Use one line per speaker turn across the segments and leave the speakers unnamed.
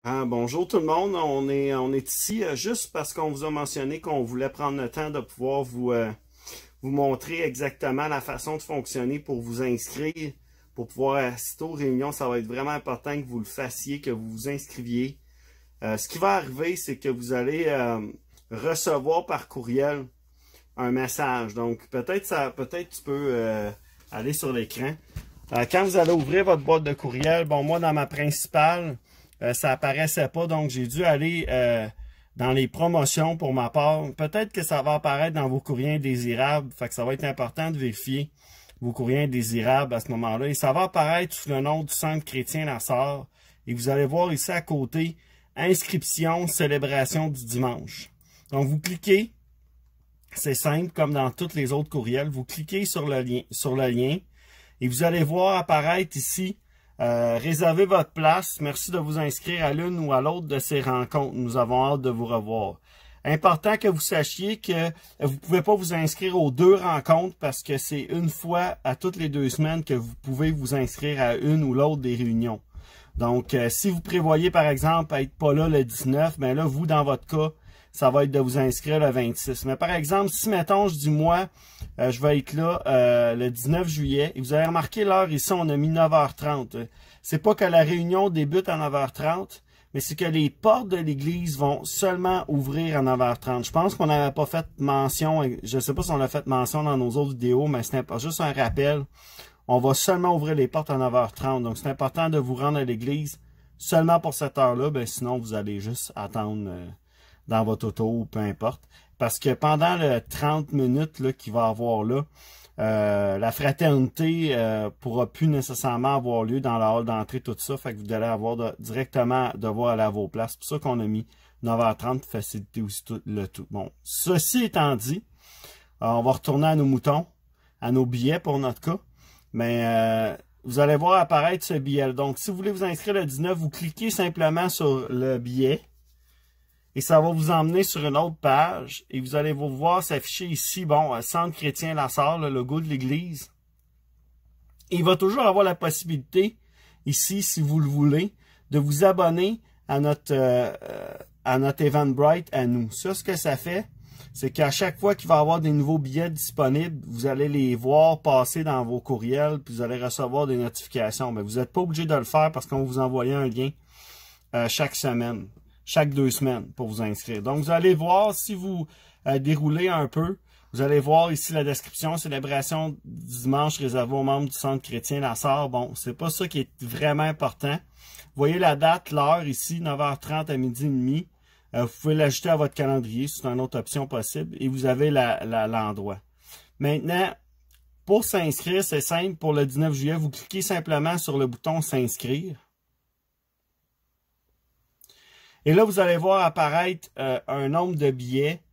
Bonjour tout le monde, on est ici juste parce qu'on vous a mentionné qu'on voulait prendre le temps de pouvoir vous montrer exactement la façon de fonctionner pour vous inscrire, pour pouvoir assister aux réunions. Ça va être vraiment important que vous le fassiez, que vous vous inscriviez. Ce qui va arriver, c'est que vous allez recevoir par courriel un message. Donc peut-être tu peux aller sur l'écran. Quand vous allez ouvrir votre boîte de courriel, bon, moi dans ma principale, ça apparaissait pas, donc j'ai dû aller dans les promotions pour ma part. Peut-être que ça va apparaître dans vos courriers indésirables, fait que ça va être important de vérifier vos courriers indésirables à ce moment-là. Et ça va apparaître sous le nom du Centre chrétien La Sarre. Et vous allez voir ici à côté, inscription, célébration du dimanche. Donc vous cliquez, c'est simple comme dans tous les autres courriels, vous cliquez sur le lien et vous allez voir apparaître ici réservez votre place. Merci de vous inscrire à l'une ou à l'autre de ces rencontres. Nous avons hâte de vous revoir. Important que vous sachiez que vous ne pouvez pas vous inscrire aux deux rencontres parce que c'est une fois à toutes les 2 semaines que vous pouvez vous inscrire à une ou l'autre des réunions. Donc, si vous prévoyez, par exemple, être pas là le 19, bien là, vous, dans votre cas, ça va être de vous inscrire le 26. Mais par exemple, si, mettons, je dis moi, je vais être là le 19 juillet, et vous avez remarqué l'heure ici, on a mis 9h30. C'est pas que la réunion débute à 9h30, mais c'est que les portes de l'église vont seulement ouvrir à 9h30. Je pense qu'on n'avait pas fait mention, je sais pas si on l'a fait mention dans nos autres vidéos, mais c'est juste un rappel. On va seulement ouvrir les portes à 9h30. Donc, c'est important de vous rendre à l'église seulement pour cette heure-là. Ben, sinon, vous allez juste attendre dans votre auto, peu importe. Parce que pendant le 30 minutes qu'il va y avoir là, la fraternité pourra plus nécessairement avoir lieu dans la hall d'entrée, tout ça. Fait que vous allez avoir directement devoir aller à vos places. C'est pour ça qu'on a mis 9h30 pour faciliter aussi le tout. Bon, ceci étant dit, on va retourner à nos moutons, à nos billets pour notre cas. Mais vous allez voir apparaître ce billet. Donc, si vous voulez vous inscrire le 19, vous cliquez simplement sur le billet et ça va vous emmener sur une autre page et vous allez vous voir s'afficher ici, bon, Centre chrétien La Sarre, le logo de l'église. Il va toujours avoir la possibilité, ici, si vous le voulez, de vous abonner à notre Eventbrite à nous. Ça, ce que ça fait, c'est qu'à chaque fois qu'il va y avoir des nouveaux billets disponibles, vous allez les voir passer dans vos courriels, puis vous allez recevoir des notifications. Mais vous n'êtes pas obligé de le faire parce qu'on va vous envoyer un lien chaque semaine, chaque 2 semaines pour vous inscrire. Donc, vous allez voir, si vous déroulez un peu, vous allez voir ici la description, célébration du dimanche réservée aux membres du Centre chrétien La Sarre. Bon, c'est pas ça qui est vraiment important. Vous voyez la date, l'heure ici, 9h30 à 12h30. Vous pouvez l'ajouter à votre calendrier, c'est une autre option possible, et vous avez l'endroit. Maintenant, pour s'inscrire, c'est simple, pour le 19 juillet, vous cliquez simplement sur le bouton « S'inscrire ». Et là, vous allez voir apparaître un nombre de billets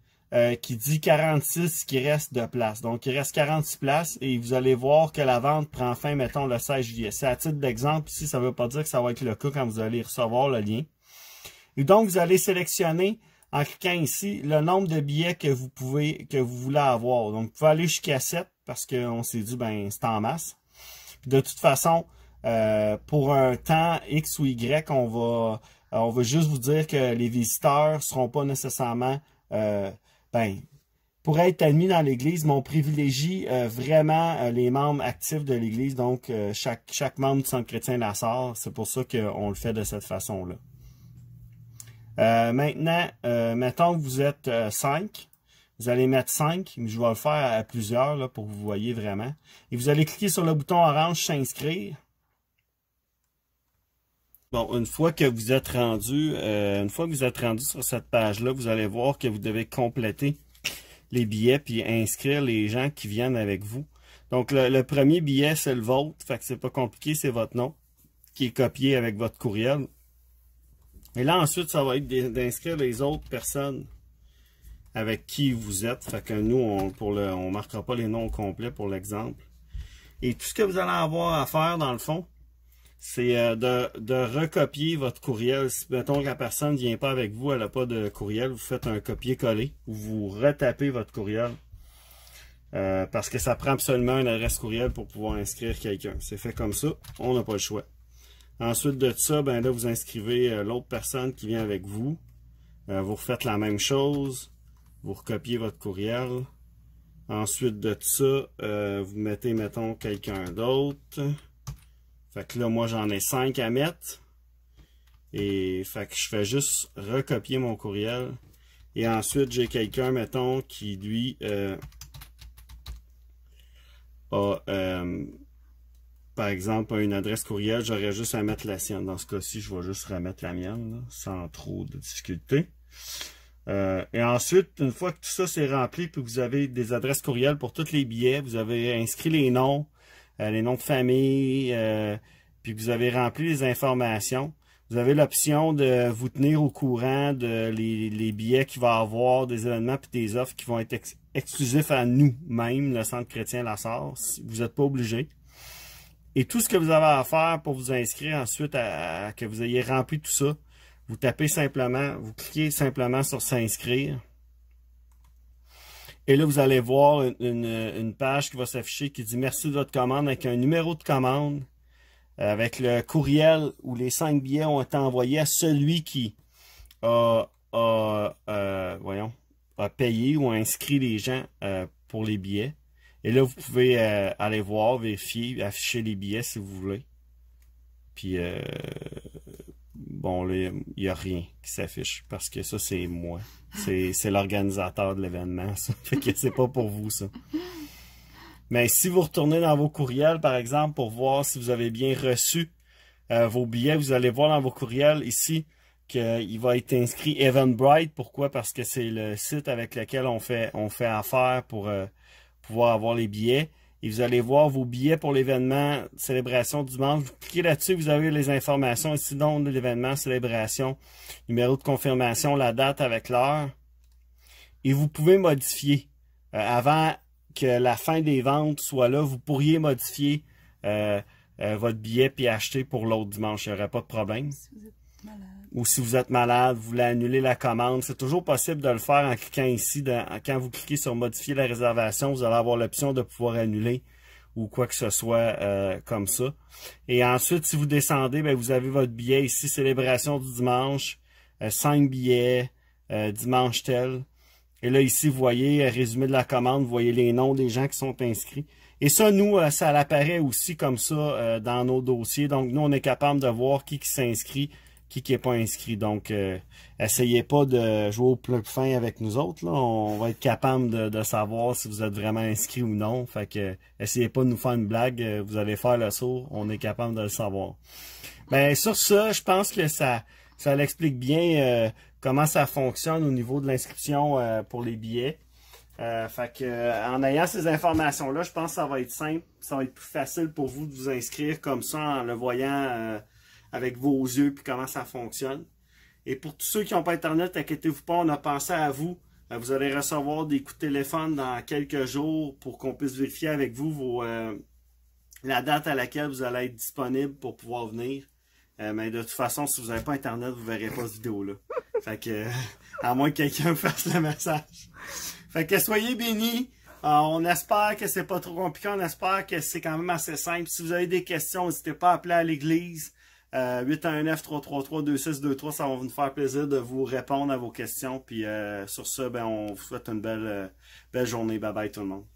qui dit 46 qui reste de place. Donc, il reste 46 places et vous allez voir que la vente prend fin, mettons, le 16 juillet. C'est à titre d'exemple, ici, ça ne veut pas dire que ça va être le cas quand vous allez recevoir le lien. Et donc, vous allez sélectionner, en cliquant ici, le nombre de billets que vous voulez avoir. Donc, vous pouvez aller jusqu'à 7 parce qu'on s'est dit, ben, c'est en masse. Puis de toute façon, pour un temps X ou Y, on va juste vous dire que les visiteurs ne seront pas nécessairement, pour être admis dans l'Église, mais on privilégie vraiment les membres actifs de l'Église. Donc, chaque membre du Centre chrétien La Sarre, c'est pour ça qu'on le fait de cette façon-là. Maintenant, mettons que vous êtes 5. Vous allez mettre 5, mais je vais le faire à plusieurs là, pour que vous voyez vraiment. Et vous allez cliquer sur le bouton orange « S'inscrire ». Bon, une fois que vous êtes rendu sur cette page-là, vous allez voir que vous devez compléter les billets puis inscrire les gens qui viennent avec vous. Donc, le premier billet, c'est le vôtre. Fait que c'est pas compliqué, c'est votre nom qui est copié avec votre courriel. Et là, ensuite, ça va être d'inscrire les autres personnes avec qui vous êtes. Fait que nous, on marquera pas les noms complets pour l'exemple. Et tout ce que vous allez avoir à faire, dans le fond, c'est de recopier votre courriel. Si, mettons que la personne ne vient pas avec vous, elle n'a pas de courriel, vous faites un copier-coller ou vous retapez votre courriel. Parce que ça prend absolument une adresse courriel pour pouvoir inscrire quelqu'un. C'est fait comme ça, on n'a pas le choix. Ensuite de ça, ben là, vous inscrivez l'autre personne qui vient avec vous. Vous refaites la même chose. Vous recopiez votre courriel. Ensuite de ça, vous mettez, mettons, quelqu'un d'autre. Fait que là, moi, j'en ai 5 à mettre. Et fait que je fais juste recopier mon courriel. Et ensuite, j'ai quelqu'un, mettons, qui, lui, a, par exemple, une adresse courriel. J'aurais juste à mettre la sienne. Dans ce cas-ci, je vais juste remettre la mienne, là, sans trop de difficulté. Et ensuite, une fois que tout ça c'est rempli, puis que vous avez des adresses courriel pour tous les billets, vous avez inscrit les noms de famille, puis que vous avez rempli les informations, vous avez l'option de vous tenir au courant de les billets qu'il va y avoir, des événements puis des offres qui vont être exclusifs à nous-mêmes, le Centre chrétien La Sarre. Vous n'êtes pas obligé. Et tout ce que vous avez à faire pour vous inscrire ensuite à que vous ayez rempli tout ça, vous tapez simplement, vous cliquez simplement sur s'inscrire. Et là, vous allez voir une page qui va s'afficher qui dit merci de votre commande avec un numéro de commande, avec le courriel où les 5 billets ont été envoyés à celui qui a payé ou a inscrit les gens pour les billets. Et là, vous pouvez aller voir, vérifier, afficher les billets si vous voulez. Puis, bon, là, il n'y a rien qui s'affiche parce que ça, c'est moi. C'est l'organisateur de l'événement, ça. Fait que c'est pas pour vous, ça. Mais si vous retournez dans vos courriels, par exemple, pour voir si vous avez bien reçu vos billets, vous allez voir dans vos courriels ici qu'il va être inscrit Eventbrite. Pourquoi? Parce que c'est le site avec lequel on fait affaire pour pouvoir avoir les billets. Et vous allez voir vos billets pour l'événement Célébration dimanche. Vous cliquez là-dessus, vous avez les informations ici, donc de l'événement Célébration, numéro de confirmation, la date avec l'heure. Et vous pouvez modifier. Avant que la fin des ventes soit là, vous pourriez modifier votre billet puis acheter pour l'autre dimanche. Il n'y aurait pas de problème.
Si vous êtes malade.
Ou si vous êtes malade, vous voulez annuler la commande. C'est toujours possible de le faire en cliquant ici. Quand vous cliquez sur modifier la réservation, vous allez avoir l'option de pouvoir annuler ou quoi que ce soit comme ça. Et ensuite, si vous descendez, ben, vous avez votre billet ici, célébration du dimanche, 5 billets, dimanche tel. Et là, ici, vous voyez, résumé de la commande, vous voyez les noms des gens qui sont inscrits. Et ça, nous, ça apparaît aussi comme ça dans nos dossiers. Donc, nous, on est capable de voir qui s'inscrit, qui n'est pas inscrit. Donc, essayez pas de jouer au plug fin avec nous autres, là. On va être capable de savoir si vous êtes vraiment inscrit ou non. Fait que, essayez pas de nous faire une blague. Vous allez faire le saut. On est capable de le savoir. Ben, sur ça, je pense que ça l'explique bien comment ça fonctionne au niveau de l'inscription pour les billets. Fait que, en ayant ces informations-là, je pense que ça va être simple. Ça va être plus facile pour vous de vous inscrire comme ça en le voyant avec vos yeux puis comment ça fonctionne. Et pour tous ceux qui n'ont pas Internet, inquiétez-vous pas, on a pensé à vous. Vous allez recevoir des coups de téléphone dans quelques jours pour qu'on puisse vérifier avec vous la date à laquelle vous allez être disponible pour pouvoir venir. Mais de toute façon, si vous n'avez pas Internet, vous ne verrez pas cette vidéo-là. Fait que, à moins que quelqu'un fasse le message. Fait que soyez bénis. On espère que c'est pas trop compliqué. On espère que c'est quand même assez simple. Si vous avez des questions, n'hésitez pas à appeler à l'église. 819-333-2623. Ça va nous faire plaisir de vous répondre à vos questions. Puis sur ça, ben, on vous souhaite une belle journée. Bye bye tout le monde.